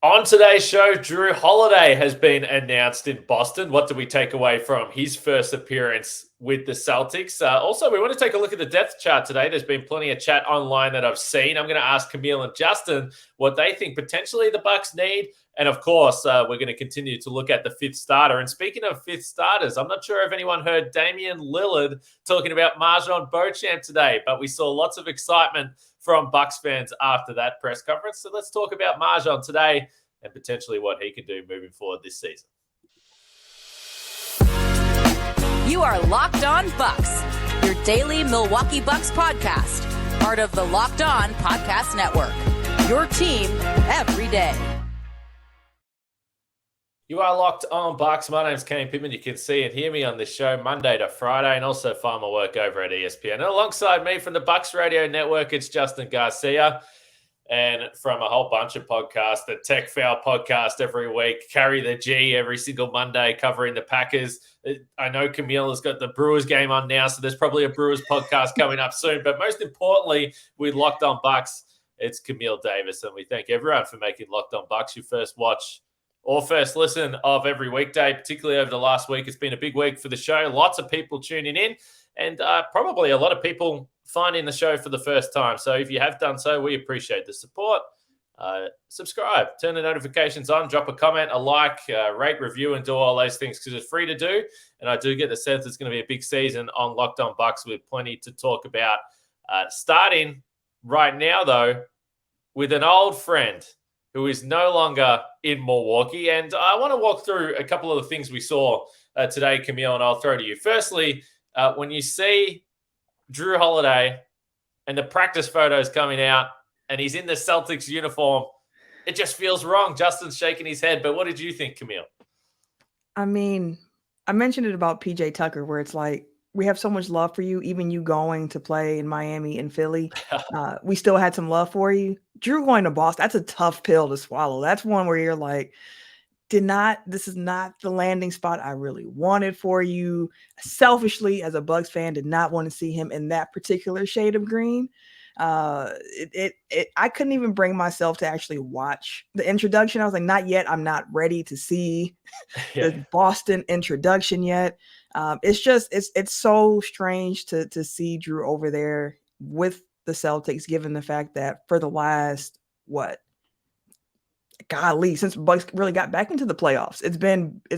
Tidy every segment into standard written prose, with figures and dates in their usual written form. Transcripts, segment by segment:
On today's show, Jrue Holiday has been announced in Boston. What do we take away from his first appearance with the Celtics? Also, we want to take a look at the depth chart today. There's been plenty of chat online that I've seen. I'm going to ask Camille and Justin what they think potentially the Bucks need. And of course, we're going to continue to look at the fifth starter. And speaking of fifth starters, I'm not sure if anyone heard Damian Lillard talking about MarJon Beauchamp today, but we saw lots of excitement from Bucks fans after that press conference. So let's talk about MarJon today and potentially what he can do moving forward this season. You are Locked On Bucks, your daily Milwaukee Bucks podcast, part of the Locked On Podcast Network, your team every day. You are Locked On Bucks. My name's Kane Pittman. You can see and hear me on this show Monday to Friday, and also find my work over at ESPN. And alongside me from the Bucks Radio Network, it's Justin Garcia. And from a whole bunch of podcasts, the Tech Foul podcast every week, Carry the G every single Monday covering the Packers. I know Camille has got the Brewers game on now, so there's probably a Brewers podcast coming up soon. But most importantly, we Locked On Bucks. It's Camille Davis, and we thank everyone for making Locked On Bucks your first watch or first listen of every weekday, particularly over the last week. It's been a big week for the show. Lots of people tuning in, and probably a lot of people finding the show for the first time. So if you have done so, we appreciate the support. Subscribe, turn the notifications on, drop a comment, a like, rate, review, and do all those things because it's free to do. And I do get the sense it's going to be a big season on Locked On Bucks with plenty to talk about. Starting right now, though, with an old friend who is no longer in Milwaukee. And I want to walk through a couple of the things we saw today, Camille, and I'll throw to you. Firstly, when you see Jrue Holiday and the practice photos coming out and he's in the Celtics uniform, it just feels wrong. Justin's shaking his head. But what did you think, Camille? I mean, I mentioned it about PJ Tucker, where it's like, we have so much love for you, even you going to play in Miami and Philly. We still had some love for you. Jrue going to Boston, that's a tough pill to swallow. That's one where you're like, this is not the landing spot I really wanted for you. Selfishly, as a Bucks fan, did not want to see him in that particular shade of green. I couldn't even bring myself to actually watch the introduction. I was like, not yet. I'm not ready to see the Boston introduction yet. It's so strange to see Jrue over there with the Celtics, given the fact that for the last, since Bucks really got back into the playoffs, it's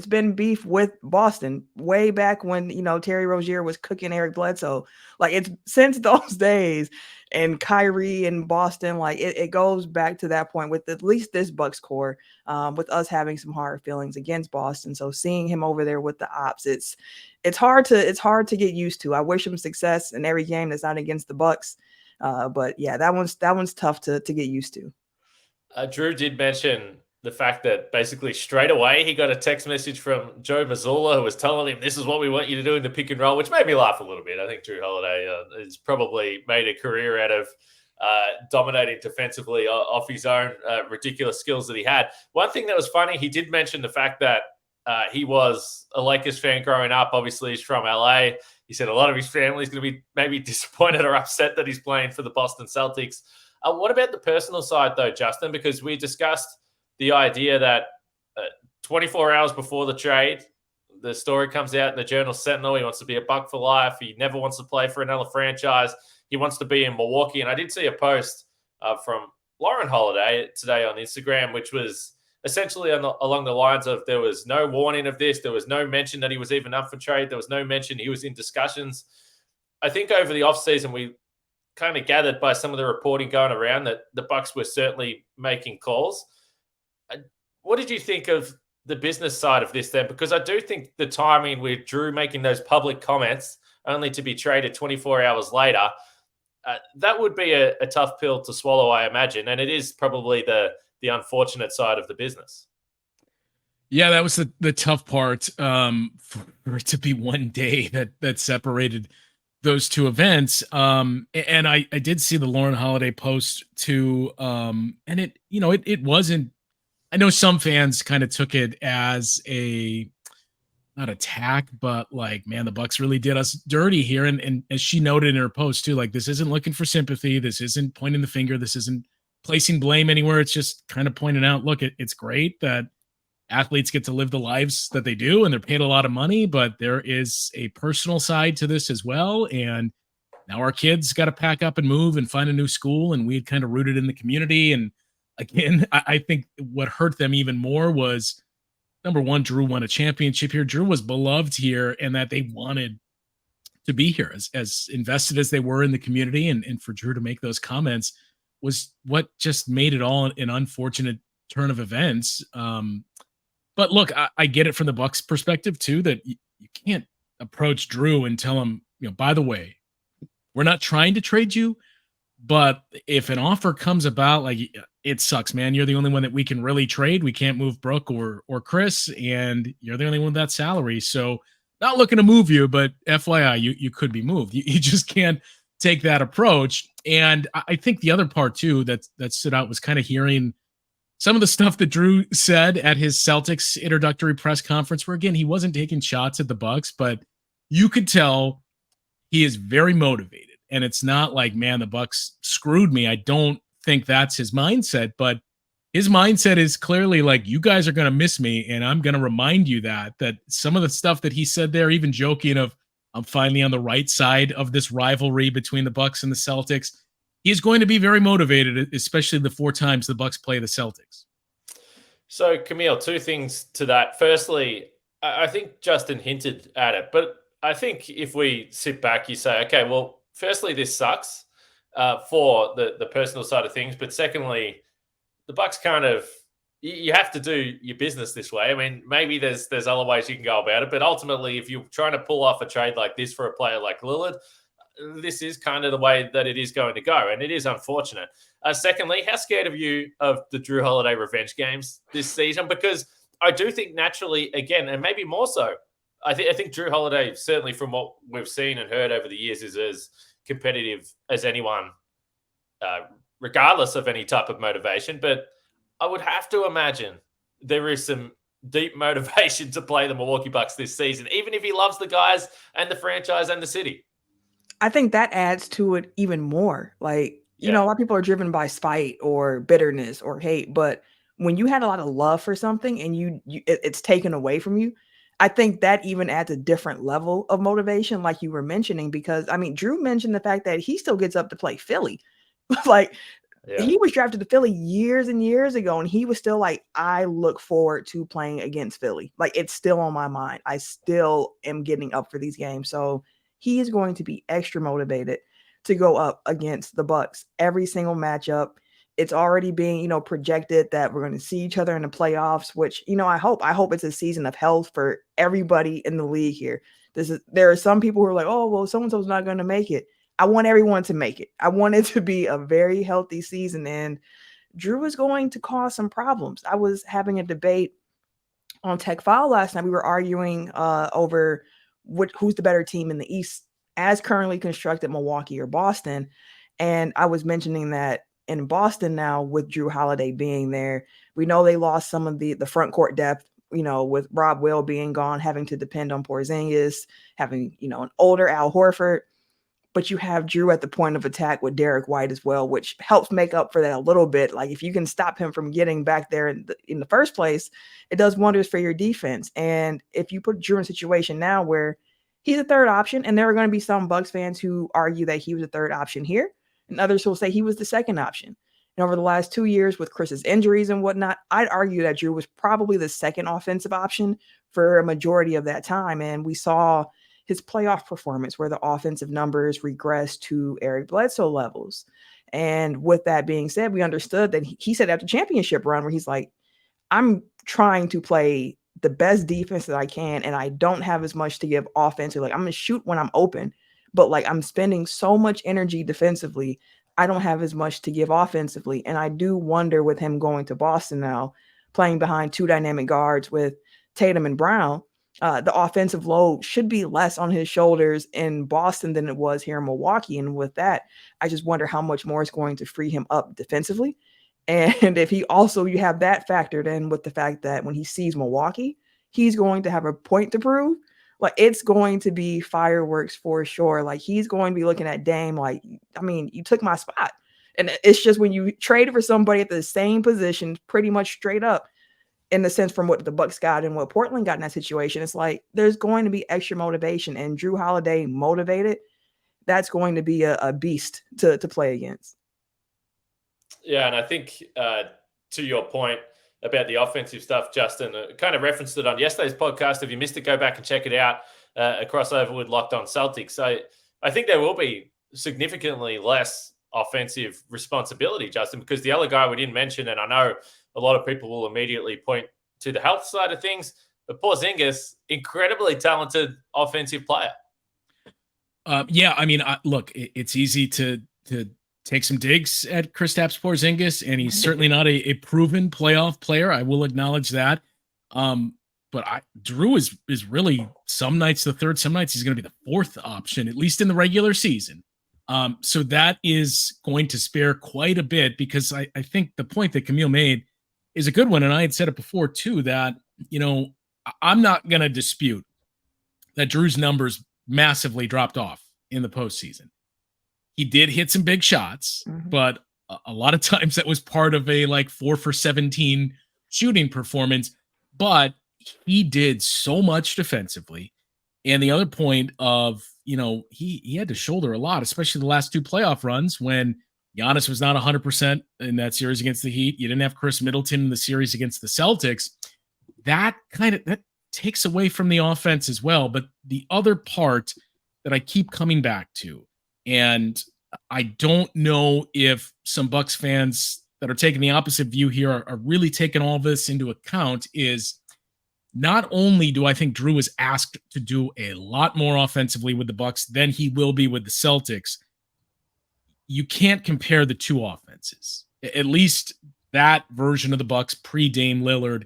been beef with Boston way back when, Terry Rozier was cooking Eric Bledsoe. Like, it's since those days, and Kyrie and Boston, like it goes back to that point with at least this Bucks core, with us having some hard feelings against Boston. So seeing him over there with the ops, it's hard to get used to. I wish him success in every game that's not against the Bucks. But yeah, that one's tough to get used to. Jrue did mention the fact that basically straight away he got a text message from Joe Mazzulla who was telling him, this is what we want you to do in the pick and roll, which made me laugh a little bit. I think Jrue Holiday has probably made a career out of dominating defensively off his own ridiculous skills that he had. One thing that was funny, he did mention the fact that he was a Lakers fan growing up. Obviously, he's from LA. He said a lot of his family is going to be maybe disappointed or upset that he's playing for the Boston Celtics. What about the personal side, though, Justin? Because we discussed the idea that 24 hours before the trade, the story comes out in the Journal Sentinel. He wants to be a Buck for life. He never wants to play for another franchise. He wants to be in Milwaukee. And I did see a post from Lauren Holiday today on Instagram, which was essentially along the lines of there was no warning of this. There was no mention that he was even up for trade. There was no mention he was in discussions. I think over the offseason, we kind of gathered by some of the reporting going around that the Bucks were certainly making calls. What did you think of the business side of this then? Because I do think the timing with Jrue making those public comments only to be traded 24 hours later, that would be a tough pill to swallow, I imagine. And it is probably the unfortunate side of the business. Yeah, that was the tough part, for it to be one day that separated those two events. And I did see the Lauren Holiday post too. And it wasn't, I know some fans kind of took it as not attack, but like, man, the Bucks really did us dirty here. And as she noted in her post too, like, this isn't looking for sympathy. This isn't pointing the finger. This isn't placing blame anywhere. It's just kind of pointing out, look, it's great that athletes get to live the lives that they do and they're paid a lot of money, but there is a personal side to this as well. And now our kids got to pack up and move and find a new school. And we had kind of rooted in the community. And again, I think what hurt them even more was, number one, Jrue won a championship here. Jrue was beloved here, and that they wanted to be here as invested as they were in the community. And for Jrue to make those comments was what just made it all an unfortunate turn of events. But look, I get it from the Bucks perspective too, that you can't approach Jrue and tell him, by the way, we're not trying to trade you, but if an offer comes about, like, it sucks, man. You're the only one that we can really trade. We can't move Brooke or Chris, and you're the only one with that salary. So not looking to move you, but FYI, you could be moved. You just can't take that approach. And I think the other part too that stood out was kind of hearing some of the stuff that Jrue said at his Celtics introductory press conference, where again, he wasn't taking shots at the Bucks, but you could tell he is very motivated. And it's not like, man, the Bucks screwed me. I don't think that's his mindset, but his mindset is clearly like, you guys are going to miss me. And I'm going to remind you that some of the stuff that he said there, even joking of, I'm finally on the right side of this rivalry between the Bucks and the Celtics. He's going to be very motivated, especially the 4 times the Bucks play the Celtics. So, Camille, 2 things to that. Firstly, I think Justin hinted at it, but I think if we sit back, you say, okay, well, firstly, this sucks for the personal side of things, but secondly, the Bucks kind of, you have to do your business this way. I mean, maybe there's other ways you can go about it, but ultimately, if you're trying to pull off a trade like this for a player like Lillard, this is kind of the way that it is going to go, and it is unfortunate. Secondly, how scared are you of the Jrue Holiday revenge games this season? Because I do think naturally, again, and maybe more so, I think Jrue Holiday, certainly from what we've seen and heard over the years, is as competitive as anyone, regardless of any type of motivation. But I would have to imagine there is some deep motivation to play the Milwaukee Bucks this season, even if he loves the guys and the franchise and the city. I think that adds to it even more. Like, a lot of people are driven by spite or bitterness or hate, but when you had a lot of love for something and it's taken away from you, I think that even adds a different level of motivation, like you were mentioning, because I mean, Jrue mentioned the fact that he still gets up to play Philly. Like, he was drafted to Philly years and years ago, and he was still like, I look forward to playing against Philly. Like, it's still on my mind. I still am getting up for these games. So he is going to be extra motivated to go up against the Bucks every single matchup. It's already being, projected that we're going to see each other in the playoffs, which, I hope it's a season of health for everybody in the league here. There are some people who are like, oh, well, so-and-so's not going to make it. I want everyone to make it. I want it to be a very healthy season, and Jrue is going to cause some problems. I was having a debate on Tech File last night. We were arguing over who's the better team in the East as currently constructed, Milwaukee or Boston. And I was mentioning that in Boston now, with Jrue Holiday being there, we know they lost some of the front court depth, with Rob Will being gone, having to depend on Porzingis, having, an older Al Horford. But you have Jrue at the point of attack with Derek White as well, which helps make up for that a little bit. Like, if you can stop him from getting back there in the first place, it does wonders for your defense. And if you put Jrue in a situation now where he's a third option, and there are going to be some Bucks fans who argue that he was a third option here, and others will say he was the second option. And over the last 2 years with Chris's injuries and whatnot, I'd argue that Jrue was probably the second offensive option for a majority of that time. And we saw his playoff performance where the offensive numbers regressed to Eric Bledsoe levels. And with that being said, we understood that he said after championship run where he's like, I'm trying to play the best defense that I can, and I don't have as much to give offensively. Like, I'm going to shoot when I'm open, but like, I'm spending so much energy defensively, I don't have as much to give offensively. And I do wonder, with him going to Boston now, playing behind 2 dynamic guards with Tatum and Brown, the offensive load should be less on his shoulders in Boston than it was here in Milwaukee. And with that, I just wonder how much more is going to free him up defensively. And if you have that factored in with the fact that when he sees Milwaukee, he's going to have a point to prove. Like, it's going to be fireworks for sure. Like, he's going to be looking at Dame like, I mean, you took my spot. And it's just when you trade for somebody at the same position, pretty much straight up, in the sense from what the Bucks got and what Portland got in that situation, it's like there's going to be extra motivation. And Jrue Holiday motivated, that's going to be a beast to play against. Yeah, and I think to your point about the offensive stuff, Justin, kind of referenced it on yesterday's podcast. If you missed it, go back and check it out. A crossover with Locked On Celtics. So I think there will be significantly less offensive responsibility, Justin, because the other guy we didn't mention, and I know a lot of people will immediately point to the health side of things, but Porzingis, incredibly talented offensive player. Yeah, I mean, look, it's easy to take some digs at Kristaps Porzingis, and he's certainly not a proven playoff player. I will acknowledge that. But Jrue is really some nights the third, some nights he's going to be the fourth option, at least in the regular season. So that is going to spare quite a bit, because I think the point that Camille made is a good one. And I had said it before too, that, I'm not going to dispute that Jrue's numbers massively dropped off in the postseason. He did hit some big shots, but a lot of times that was part of a 4 for 17 shooting performance, but he did so much defensively. And the other point of, he had to shoulder a lot, especially the last two playoff runs when Giannis was not 100% in that series against the Heat. You didn't have Chris Middleton in the series against the Celtics. That takes away from the offense as well. But the other part that I keep coming back to, and I don't know if some Bucks fans that are taking the opposite view here are really taking all this into account, is not only do I think Jrue is asked to do a lot more offensively with the Bucks than he will be with the Celtics, you can't compare the two offenses, at least that version of the Bucks pre-Dame Lillard,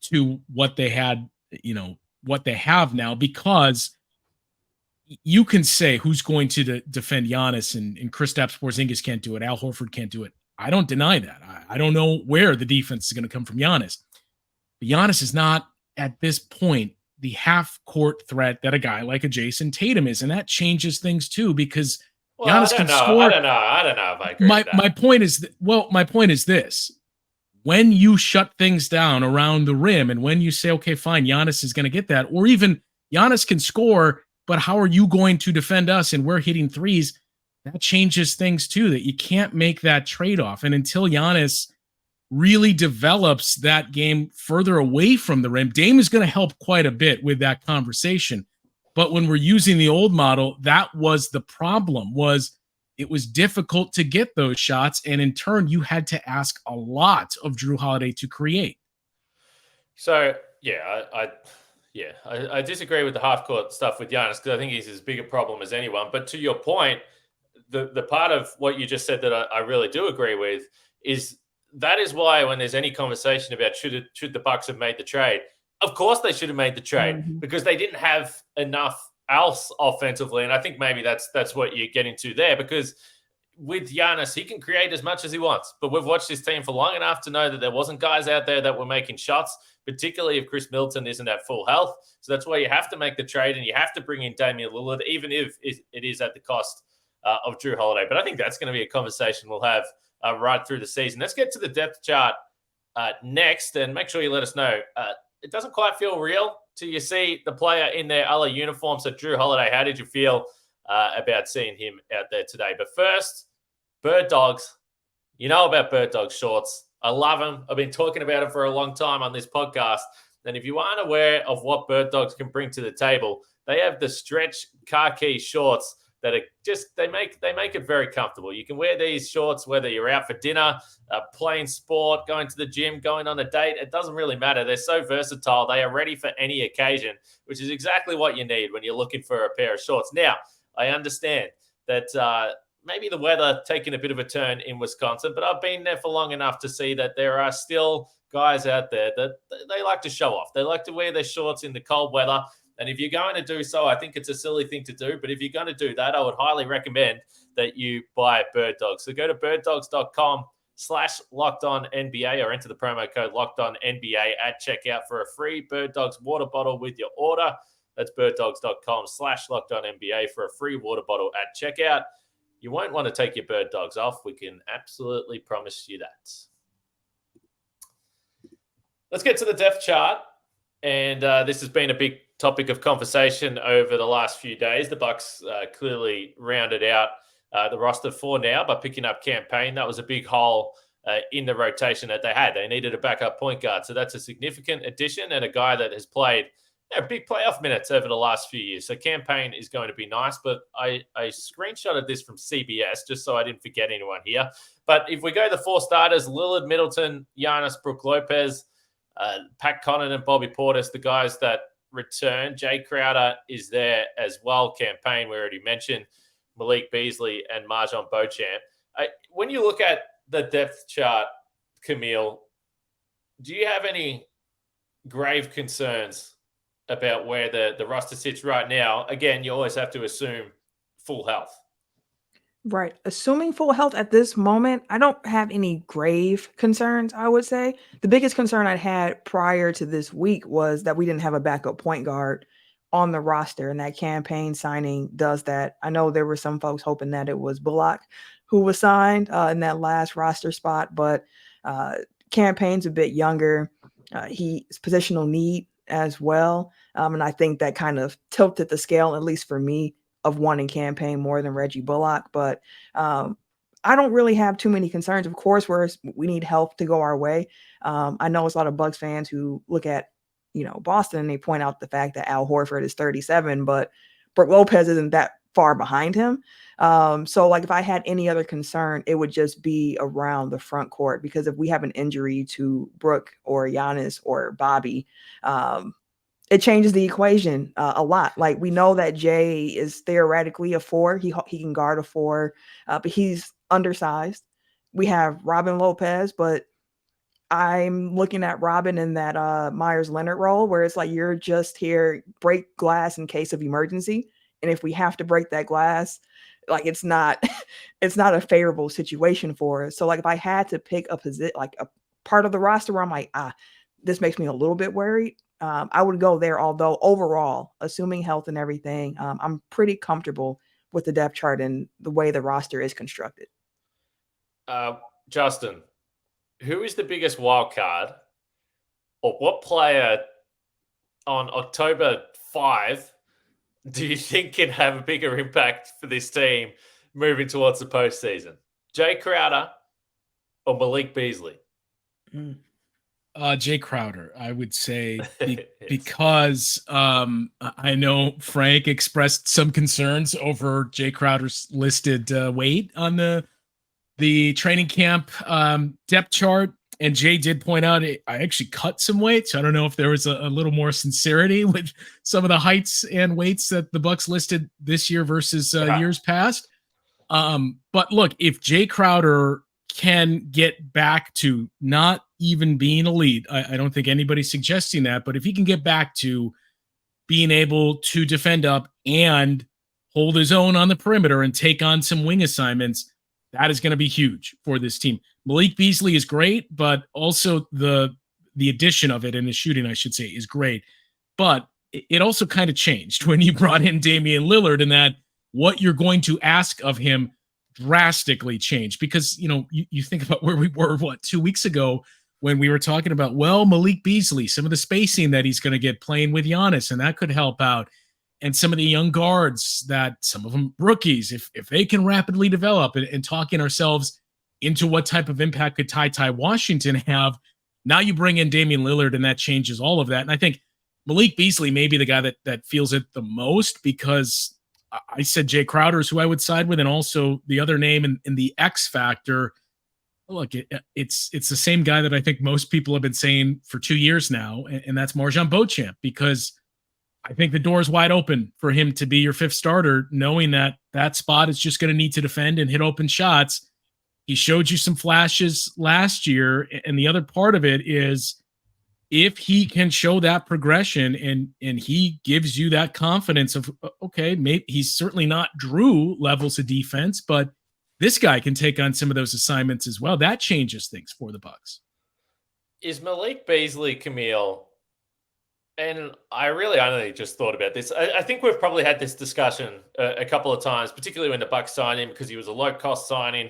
to what they had, what they have now, because you can say who's going to defend Giannis, and Kristaps Porzingis can't do it. Al Horford can't do it. I don't deny that. I don't know where the defense is going to come from Giannis. But Giannis is not, at this point, the half-court threat that a guy like a Jason Tatum is, and that changes things too, because Giannis can score. I don't know if I agree with that. My point is this. When you shut things down around the rim, and when you say, okay, fine, Giannis is going to get that, or even Giannis can score, but how are you going to defend us and we're hitting threes? That changes things too, that you can't make that trade-off. And until Giannis really develops that game further away from the rim, Dame is going to help quite a bit with that conversation. But when we're using the old model, that was the problem, was it was difficult to get those shots. And in turn, you had to ask a lot of Jrue Holiday to create. So, yeah, I disagree with the half-court stuff with Giannis, because I think he's as big a problem as anyone. But to your point, the part of what you just said that I really do agree with is that is why when there's any conversation about should the Bucks have made the trade, of course they should have made the trade, because they didn't have enough else offensively. And I think maybe that's what you get into there, because with Giannis, he can create as much as he wants. But we've watched this team for long enough to know that there wasn't guys out there that were making shots, particularly if Chris Middleton isn't at full health. So that's why you have to make the trade, and you have to bring in Damian Lillard, even if it is at the cost of Jrue Holiday. But I think that's going to be a conversation we'll have right through the season. Let's get to the depth chart next, and make sure you let us know. It doesn't quite feel real till you see the player in their other uniform. So Jrue Holiday, how did you feel about seeing him out there today? But first, Bird Dogs. You know about Bird Dogs shorts. I love them. I've been talking about it for a long time on this podcast. And if you aren't aware of what Bird Dogs can bring to the table, they have the stretch khaki shorts that are just, they make it very comfortable. You can wear these shorts whether you're out for dinner, playing sport, going to the gym, going on a date. It doesn't really matter. They're so versatile. They are ready for any occasion, which is exactly what you need when you're looking for a pair of shorts. Now, I understand that maybe the weather taking a bit of a turn in Wisconsin, but I've been there for long enough to see that there are still guys out there that they like to show off. They like to wear their shorts in the cold weather. And if you're going to do so, I think it's a silly thing to do. But if you're going to do that, I would highly recommend that you buy Bird Dogs. So go to birddogs.com/LockedOnNBA or enter the promo code LockedOnNBA at checkout for a free Bird Dogs water bottle with your order. That's birddogs.com/LockedOnNBA for a free water bottle at checkout. you won't want to take your bird dogs off. We can absolutely promise you that. Let's get to the depth chart. And this has been a big topic of conversation over the last few days. The Bucks clearly rounded out the roster for now by picking up Cam Payne. That was a big hole in the rotation that they had. They needed a backup point guard. So that's a significant addition and a guy that has played big playoff minutes over the last few years. So Cam Payne is going to be nice. But I screenshotted this from CBS just so I didn't forget anyone here. But if we go the 4 starters, Lillard, Middleton, Giannis, Brook Lopez, Pat Connaughton and Bobby Portis, the guys that return. Jay Crowder is there as well. Cam Payne, we already mentioned. Malik Beasley and MarJon Beauchamp. When you look at the depth chart, Camille, do you have any grave concerns about where the roster sits right now? Again, you always have to assume full health. Right. Assuming full health at this moment, I don't have any grave concerns, I would say. The biggest concern I had prior to this week was that we didn't have a backup point guard on the roster, and that Cam Payne signing does that. I know there were some folks hoping that it was Bullock who was signed in that last roster spot, but Cam Payne's a bit younger. He's positional need as well. And I think that kind of tilted the scale, at least for me, of wanting Cam Payne more than Reggie Bullock. But I don't really have too many concerns. Of course, we need help to go our way. I know it's a lot of Bucks fans who look at, Boston, and they point out the fact that Al Horford is 37, but Brook Lopez isn't that far behind him. So if I had any other concern, it would just be around the front court, because if we have an injury to Brook or Giannis or Bobby, it changes the equation a lot. We know that Jay is theoretically a 4. He can guard a 4, but he's undersized. We have Robin Lopez, but I'm looking at Robin in that Myers Leonard role, where it's you're just here, break glass in case of emergency. And if we have to break that glass, it's not a favorable situation for us. So if I had to pick a position, a part of the roster where I'm this makes me a little bit worried, I would go there. Although overall, assuming health and everything, I'm pretty comfortable with the depth chart and the way the roster is constructed. Justin, who is the biggest wild card, or what player on October 5 do you think can have a bigger impact for this team moving towards the postseason? Jay Crowder or Malik Beasley? Jay Crowder, I would say, because I know Frank expressed some concerns over Jay Crowder's listed weight on the training camp depth chart. And Jay did point out I actually cut some weight. So I don't know if there was a little more sincerity with some of the heights and weights that the Bucks listed this year versus years past. But look, if Jay Crowder can get back to not even being elite, I don't think anybody's suggesting that, but if he can get back to being able to defend up and hold his own on the perimeter and take on some wing assignments, that is going to be huge for this team. Malik Beasley is great, but also the addition of it, and the shooting, I should say, is great. But it also kind of changed when you brought in Damian Lillard, and that what you're going to ask of him drastically changed. Because, you think about where we were, 2 weeks ago, when we were talking about, Malik Beasley, some of the spacing that he's going to get playing with Giannis, and that could help out. And some of the young guards, that some of them rookies, if they can rapidly develop, and talking ourselves into what type of impact could Ty Washington have. Now you bring in Damian Lillard, and that changes all of that. And I think Malik Beasley may be the guy that feels it the most, because I said Jay Crowder is who I would side with, and also the other name in the X factor. Look, it's the same guy that I think most people have been saying for 2 years now, and that's MarJon Beauchamp, because I think the door is wide open for him to be your 5th starter, knowing that spot is just going to need to defend and hit open shots. He showed you some flashes last year, and the other part of it is if he can show that progression and he gives you that confidence of, okay, maybe he's certainly not Jrue levels of defense, but this guy can take on some of those assignments as well. That changes things for the Bucks. Is Malik Beasley, Camille, And I really only just thought about this. I think we've probably had this discussion a couple of times, particularly when the Bucks signed him because he was a low-cost signing.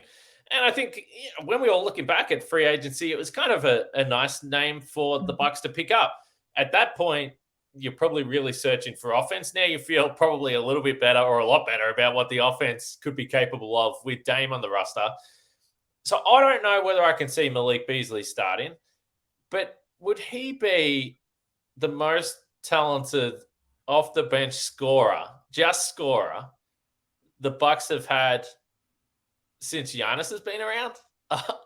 And I think when we were looking back at free agency, it was kind of a nice name for the Bucks to pick up. At that point, you're probably really searching for offense. Now you feel probably a little bit better or a lot better about what the offense could be capable of with Dame on the roster. So I don't know whether I can see Malik Beasley starting, but would he be the most talented off the bench scorer the Bucks have had since Giannis has been around?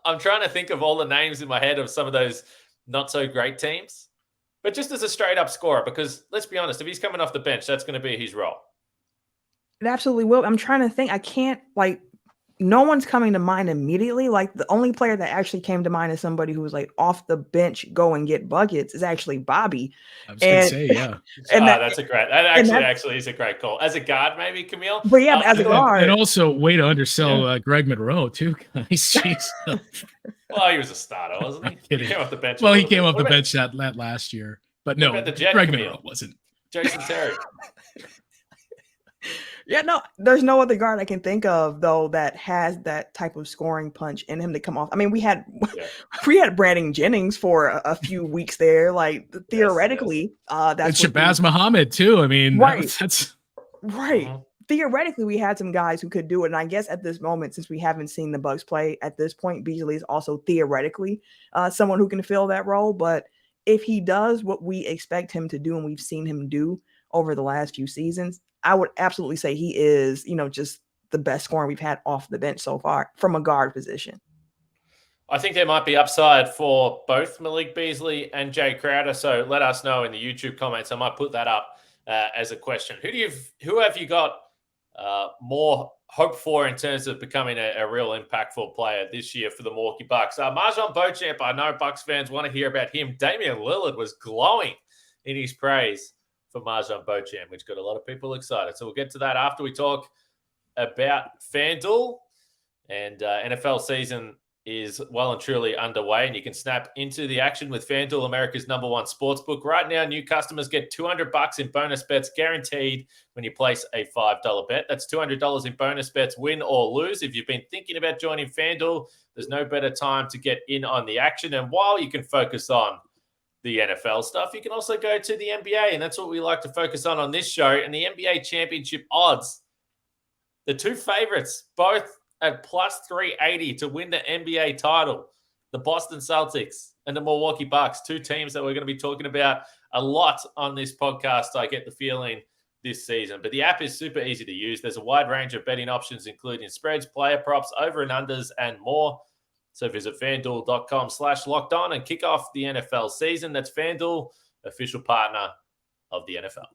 I'm trying to think of all the names in my head of some of those not so great teams, but just as a straight up scorer, because let's be honest, if he's coming off the bench, that's going to be his role. It absolutely will. I'm trying to think. I can't no one's coming to mind immediately. Like the only player that actually came to mind as somebody who was like off the bench, go and get buckets is actually Bobby. I was going to say, yeah. And that actually is a great call. As a guard, maybe, Camille? But yeah, as a guard. And also way to undersell Greg Monroe too, guys. Jeez. Well, he was a starter, wasn't he? He came off the bench. Well, he came off the bench that last year. But no, Greg Monroe wasn't. Jason Terry. Yeah, no, there's no other guard I can think of though that has that type of scoring punch in him to come off. I mean, we had Brandon Jennings for a few weeks there. Like theoretically, that's Shabazz Muhammad too. I mean, right. That's right. Mm-hmm. Theoretically, we had some guys who could do it, and I guess at this moment, since we haven't seen the Bucks play at this point, Beasley is also theoretically someone who can fill that role. But if he does what we expect him to do, and we've seen him do over the last few seasons, I would absolutely say he is, just the best scorer we've had off the bench so far from a guard position. I think there might be upside for both Malik Beasley and Jay Crowder. So let us know in the YouTube comments. I might put that up as a question. Who have you got more hope for in terms of becoming a real impactful player this year for the Milwaukee Bucks? MarJon Beauchamp, I know Bucks fans want to hear about him. Damian Lillard was glowing in his praise for MarJon Beauchamp, which got a lot of people excited. So we'll get to that after we talk about FanDuel. And NFL season is well and truly underway, and you can snap into the action with FanDuel, America's #1 sportsbook. Right now, new customers get $200 in bonus bets guaranteed when you place a $5 bet. That's $200 in bonus bets, win or lose. If you've been thinking about joining FanDuel, there's no better time to get in on the action. And while you can focus on the NFL stuff, you can also go to the NBA, and that's what we like to focus on this show. And the NBA championship odds, the two favorites, both at plus 380 to win the NBA title, the Boston Celtics and the Milwaukee Bucks, two teams that we're going to be talking about a lot on this podcast, I get the feeling, this season. But the app is super easy to use. There's a wide range of betting options, including spreads, player props, over and unders, and more. So visit FanDuel.com/lockedon and kick off the NFL season. That's FanDuel, official partner of the NFL.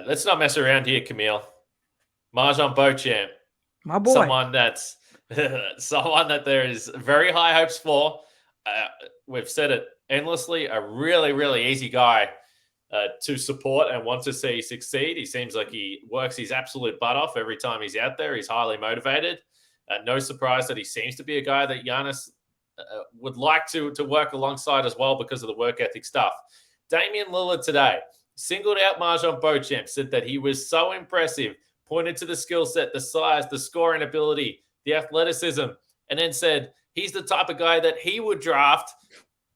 Let's not mess around here, Camille. MarJon Beauchamp, my boy, someone that there is very high hopes for. We've said it endlessly. A really, really easy guy to support and want to see succeed. He seems like he works his absolute butt off every time he's out there. He's highly motivated. No surprise that he seems to be a guy that Giannis would like to work alongside as well because of the work ethic stuff. Damian Lillard today singled out MarJon Beauchamp, said that he was so impressive, pointed to the skill set, the size, the scoring ability, the athleticism, and then said he's the type of guy that he would draft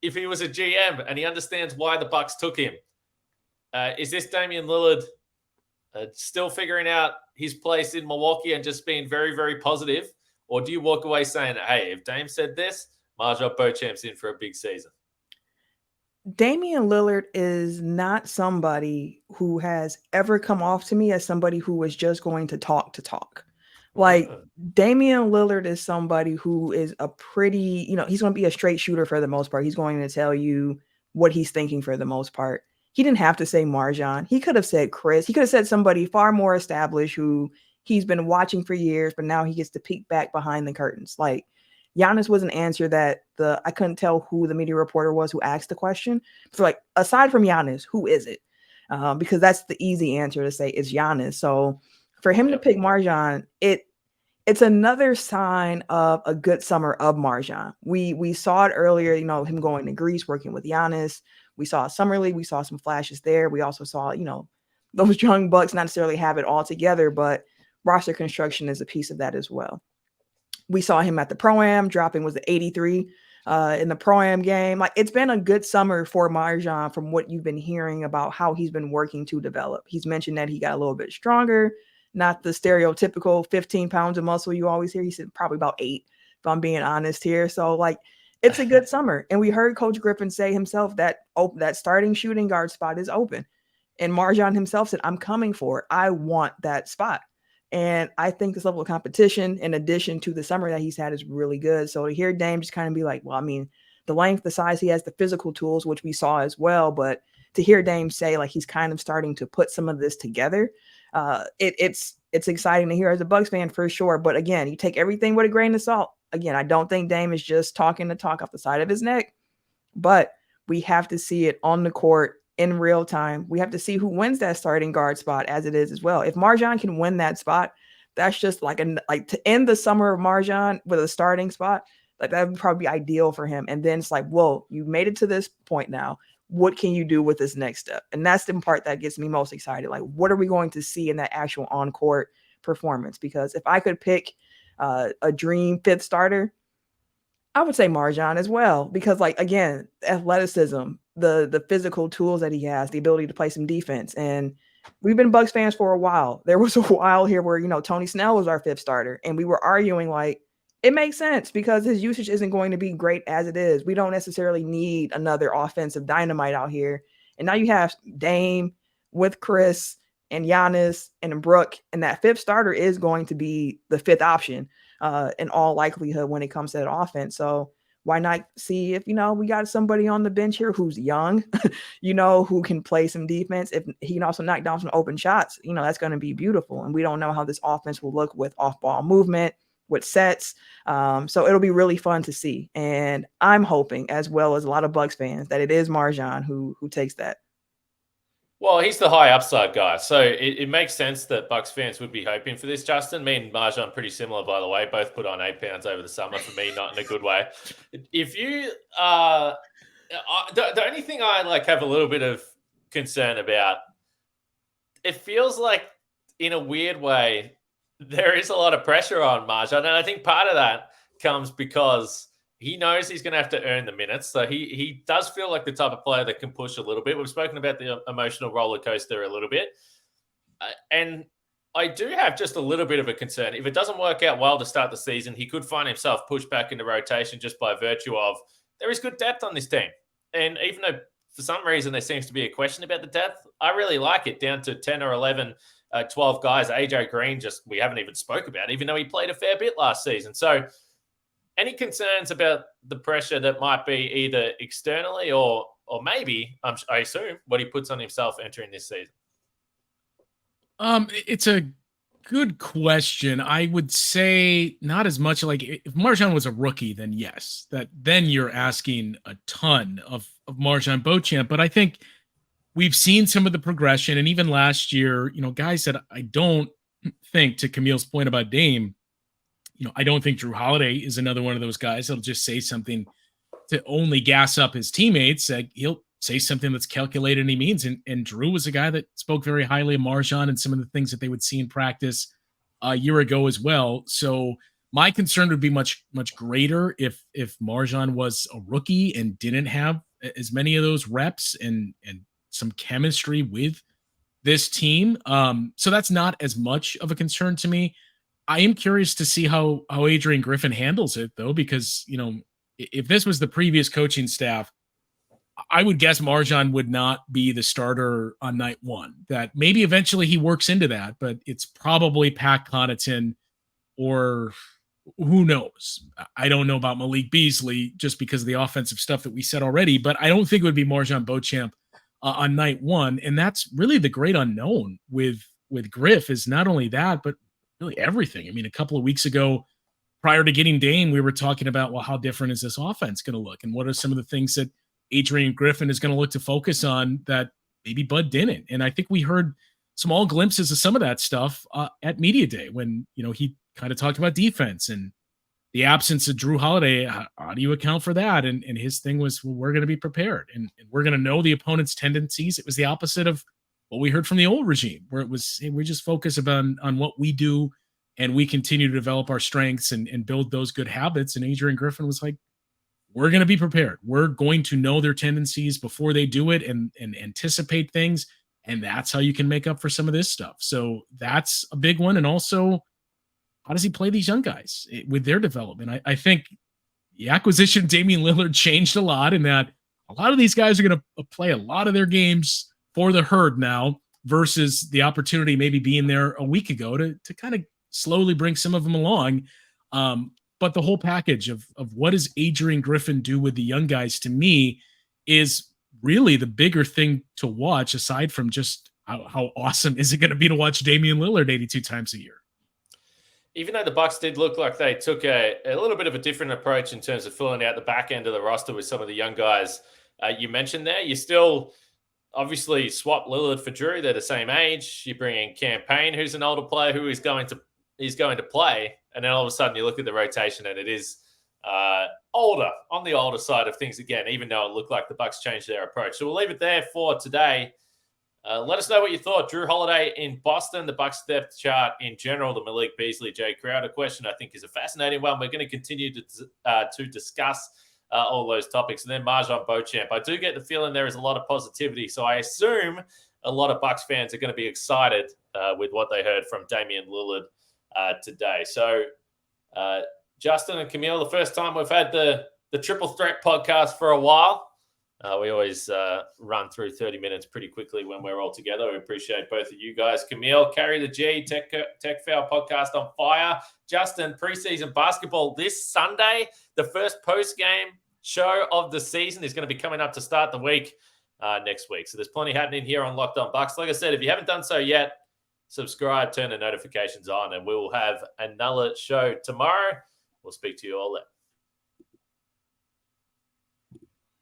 if he was a GM, and he understands why the Bucks took him. Is this Damian Lillard still figuring out his place in Milwaukee and just being very, very positive? Or do you walk away saying, hey, if Dame said this, MarJon Beauchamp's in for a big season? Damian Lillard is not somebody who has ever come off to me as somebody who was just going to talk. Like Damian Lillard is somebody who is a pretty, he's going to be a straight shooter for the most part. He's going to tell you what he's thinking for the most part. He didn't have to say MarJon. He could have said Chris. He could have said somebody far more established who he's been watching for years, but now he gets to peek back behind the curtains. Like Giannis was an answer that I couldn't tell who the media reporter was who asked the question. So like, aside from Giannis, who is it? Because that's the easy answer to say it's Giannis. So for him to pick MarJon, it it's another sign of a good summer of MarJon. We saw it earlier, him going to Greece, working with Giannis. We saw a summer league. We saw some flashes there. We also saw, those young Bucks not necessarily have it all together, but roster construction is a piece of that as well. We saw him at the Pro-Am dropping, was it 83 in the Pro-Am game. Like, it's been a good summer for MarJon from what you've been hearing about how he's been working to develop. He's mentioned that he got a little bit stronger, not the stereotypical 15 pounds of muscle you always hear. He said probably about 8, if I'm being honest here. So, like, it's a good summer. And we heard Coach Griffin say himself that that starting shooting guard spot is open. And MarJon himself said, I'm coming for it. I want that spot. And I think this level of competition, in addition to the summer that he's had, is really good. So to hear Dame just kind of be like, well, I mean, the length, the size, he has the physical tools, which we saw as well. But to hear Dame say, like, he's kind of starting to put some of this together, it's exciting to hear as a Bucks fan for sure. But again, you take everything with a grain of salt. Again, I don't think Dame is just talking the talk off the side of his neck, but we have to see it on the court in real time. We have to see who wins that starting guard spot as it is as well. If MarJon can win that spot, that's just like to end the summer of MarJon with a starting spot, like that would probably be ideal for him. And then it's like, whoa, you made it to this point now. What can you do with this next step? And that's the part that gets me most excited. Like, what are we going to see in that actual on-court performance? Because if I could pick a dream 5th starter, I would say MarJon as well. Because, like, again, athleticism, the physical tools that he has, the ability to play some defense. And we've been Bucks fans for a while. There was a while here where, Tony Snell was our 5th starter, and we were arguing like, it makes sense because his usage isn't going to be great as it is. We don't necessarily need another offensive dynamite out here. And now you have Dame with Chris and Giannis and Brooke, and that 5th starter is going to be the 5th option in all likelihood when it comes to that offense. So why not see if, we got somebody on the bench here who's young, who can play some defense. If he can also knock down some open shots, that's going to be beautiful. And we don't know how this offense will look with off-ball movement, with sets. So it'll be really fun to see. And I'm hoping, as well as a lot of Bucks fans, that it is MarJon who takes that. Well, he's the high upside guy. So it makes sense that Bucks fans would be hoping for this, Justin. Me and MarJon pretty similar, by the way. Both put on 8 pounds over the summer. For me, not in a good way. If you the only thing I have a little bit of concern about, it feels like in a weird way, there is a lot of pressure on MarJon. And I think part of that comes because he knows he's going to have to earn the minutes. So he does feel like the type of player that can push a little bit. We've spoken about the emotional roller coaster a little bit. And I do have just a little bit of a concern. If it doesn't work out well to start the season, he could find himself pushed back into rotation just by virtue of there is good depth on this team. And even though for some reason there seems to be a question about the depth, I really like it down to 10 or 11, 12 guys. AJ Green, we haven't even spoke about, even though he played a fair bit last season. So any concerns about the pressure that might be either externally or maybe, I assume, what he puts on himself entering this season? It's a good question. I would say not as much. Like, if MarJon was a rookie, then yes, then you're asking a ton of MarJon Beauchamp. But I think we've seen some of the progression, and even last year, guys that I don't think, to Camille's point about Dame, I don't think Jrue Holiday is another one of those guys that'll just say something to only gas up his teammates. He'll say something that's calculated and he means. And Jrue was a guy that spoke very highly of MarJon and some of the things that they would see in practice a year ago as well. So my concern would be much, much greater if MarJon was a rookie and didn't have as many of those reps and some chemistry with this team. So that's not as much of a concern to me. I am curious to see how Adrian Griffin handles it, though, because, if this was the previous coaching staff, I would guess MarJon would not be the starter on night one. That maybe eventually he works into that, but it's probably Pat Connaughton or who knows. I don't know about Malik Beasley just because of the offensive stuff that we said already, but I don't think it would be MarJon Beauchamp on night one. And that's really the great unknown with Griff, is not only that, but really everything. I mean, a couple of weeks ago, prior to getting Dame, we were talking about, well, how different is this offense going to look? And what are some of the things that Adrian Griffin is going to look to focus on that maybe Bud didn't? And I think we heard small glimpses of some of that stuff at Media Day when, he kind of talked about defense and the absence of Jrue Holiday. How do you account for that? And his thing was, well, we're going to be prepared and we're going to know the opponent's tendencies. It was the opposite of what we heard from the old regime, where it was, hey, we just focus on what we do and we continue to develop our strengths and build those good habits. And Adrian Griffin was like, we're going to be prepared. We're going to know their tendencies before they do it and anticipate things. And that's how you can make up for some of this stuff. So that's a big one. And also, how does he play these young guys with their development? I think the acquisition of Damian Lillard changed a lot in that a lot of these guys are going to play a lot of their games for the herd now versus the opportunity maybe being there a week ago to kind of slowly bring some of them along. But the whole package of what does Adrian Griffin do with the young guys, to me, is really the bigger thing to watch, aside from just how awesome is it going to be to watch Damian Lillard 82 times a year. Even though the Bucks did look like they took a little bit of a different approach in terms of filling out the back end of the roster with some of the young guys you mentioned there, you still obviously swap Lillard for Jrue. They're the same age. You bring in Campaign, who's an older player who is going to play. And then all of a sudden you look at the rotation and it is older, on the older side of things again, even though it looked like the Bucks changed their approach. So we'll leave it there for today. Let us know what you thought. Jrue Holiday in Boston, the Bucks depth chart in general, the Malik, Beasley, Jay Crowder question, I think, is a fascinating one. We're going to continue to discuss all those topics. And then MarJon Beauchamp. I do get the feeling there is a lot of positivity. So I assume a lot of Bucks fans are going to be excited with what they heard from Damian Lillard today. So Justin and Camille, the first time we've had the Triple Threat podcast for a while. We always run through 30 minutes pretty quickly when we're all together. We appreciate both of you guys. Camille, Carry the G, Tech Foul podcast on fire. Justin, preseason basketball this Sunday. The first post-game show of the season is going to be coming up to start the week next week. So there's plenty happening here on Locked On Bucks. Like I said, if you haven't done so yet, subscribe, turn the notifications on, and we will have another show tomorrow. We'll speak to you all then.